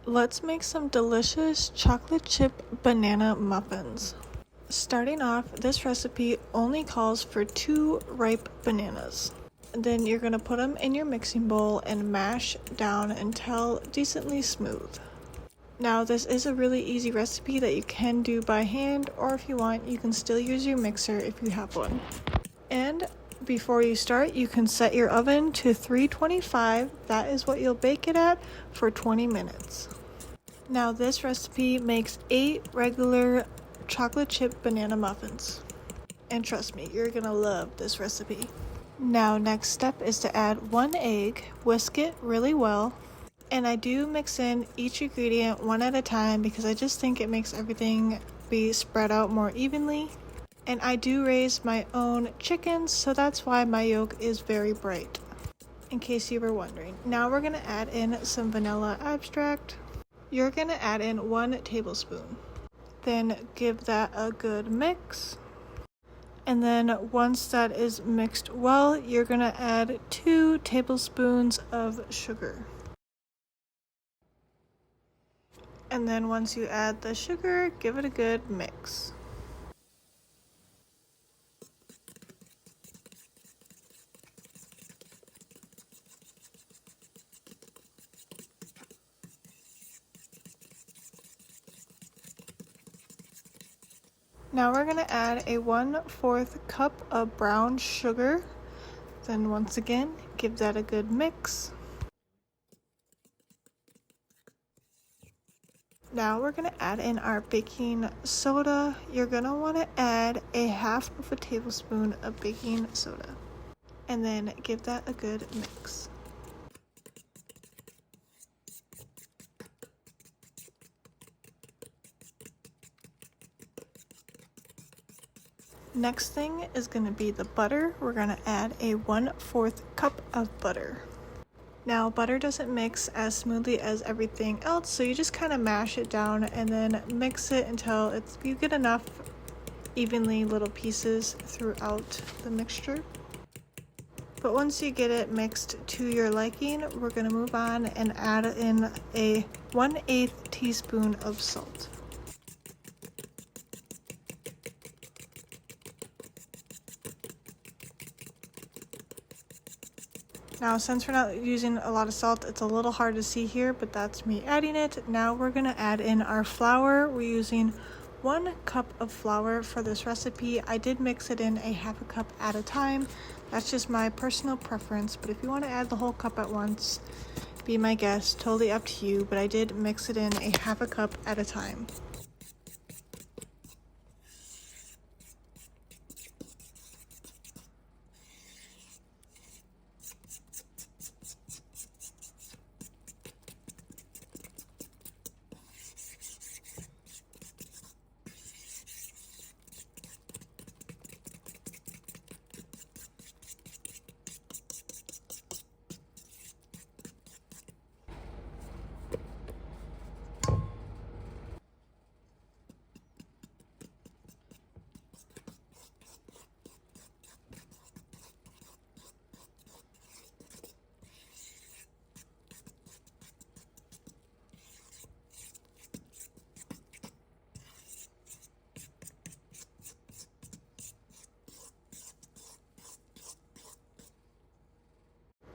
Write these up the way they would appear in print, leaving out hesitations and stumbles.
Let's make some delicious chocolate chip banana muffins. Starting off, this recipe only calls for 2 ripe bananas. Then you're going to put them in your mixing bowl and mash down until decently smooth. Now this is a really easy recipe that you can do by hand, or if you want, you can still use your mixer if you have one. And before you start, you can set your oven to 325. That is what you'll bake it at for 20 minutes. Now this recipe makes 8 regular chocolate chip banana muffins. And trust me, you're gonna love this recipe. Now next step is to add 1 egg, whisk it really well. And I do mix in each ingredient one at a time because I just think it makes everything be spread out more evenly. And I do raise my own chickens, so that's why my yolk is very bright, in case you were wondering. Now we're going to add in some vanilla extract. You're going to add in 1 tablespoon. Then give that a good mix. And then once that is mixed well, you're going to add 2 tablespoons of sugar. And then once you add the sugar, give it a good mix. Now we're going to add a 1/4 cup of brown sugar. Then once again, give that a good mix. Now we're going to add in our baking soda. You're going to want to add a 1/2 tablespoon of baking soda. And then give that a good mix. Next thing is going to be the butter. We're going to add a 1/4 cup of butter. Now butter doesn't mix as smoothly as everything else, so you just kind of mash it down and then mix it until you get enough evenly little pieces throughout the mixture. But once you get it mixed to your liking, we're going to move on and add in a 1/8 teaspoon of salt. Now since we're not using a lot of salt, it's a little hard to see here, but that's me adding it. Now we're going to add in our flour. We're using 1 cup of flour for this recipe. I did mix it in a 1/2 cup at a time. That's just my personal preference, but if you want to add the whole cup at once, be my guest, totally up to you, but I did mix it in a 1/2 cup at a time.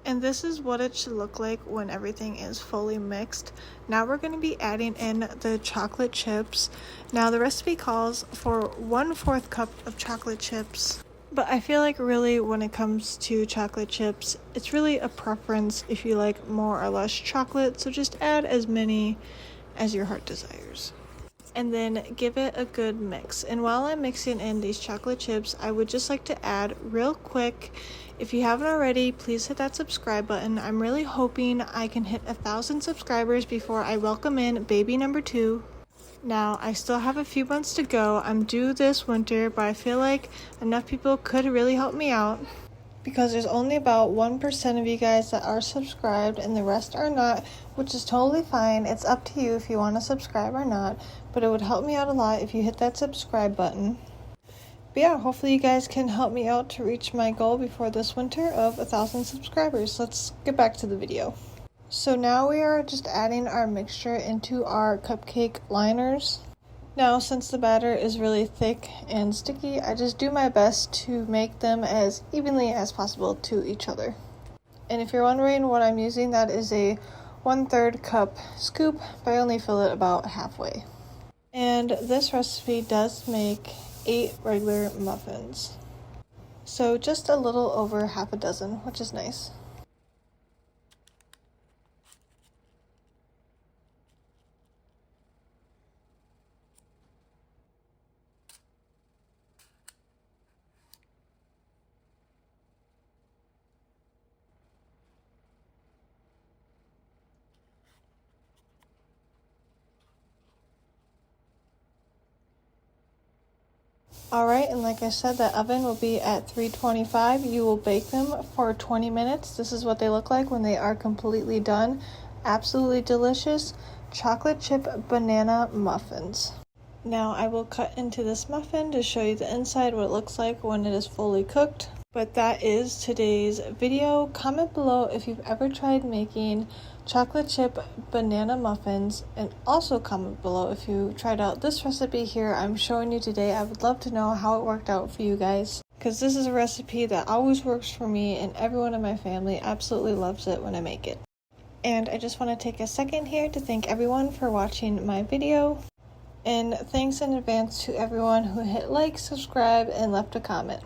And this is what it should look like when everything is fully mixed. Now we're going to be adding in the chocolate chips. Now the recipe calls for 1/4 cup of chocolate chips. But I feel like really when it comes to chocolate chips, it's really a preference if you like more or less chocolate. So just add as many as your heart desires. And then give it a good mix. And while I'm mixing in these chocolate chips, I would just like to add real quick, if you haven't already, please hit that subscribe button. I'm really hoping I can hit 1,000 subscribers before I welcome in baby number 2. Now, I still have a few months to go. I'm due this winter, but I feel like enough people could really help me out, because there's only about 1% of you guys that are subscribed and the rest are not, which is totally fine. It's up to you if you want to subscribe or not, but it would help me out a lot if you hit that subscribe button. But yeah, hopefully you guys can help me out to reach my goal before this winter of 1,000 subscribers. Let's get back to the video. So now we are just adding our mixture into our cupcake liners. Now, since the batter is really thick and sticky, I just do my best to make them as evenly as possible to each other. And if you're wondering what I'm using, that is a 1/3 cup scoop, but I only fill it about halfway. And this recipe does make 8 regular muffins. So just a little over half a dozen, which is nice. Alright, and like I said, the oven will be at 325. You will bake them for 20 minutes. This is what they look like when they are completely done. Absolutely delicious chocolate chip banana muffins. Now I will cut into this muffin to show you the inside, what it looks like when it is fully cooked. But that is today's video. Comment below if you've ever tried making chocolate chip banana muffins, and also comment below if you tried out this recipe here I'm showing you today. I would love to know how it worked out for you guys, because this is a recipe that always works for me and everyone in my family absolutely loves it when I make it. And I just want to take a second here to thank everyone for watching my video, and thanks in advance to everyone who hit like, subscribe, and left a comment.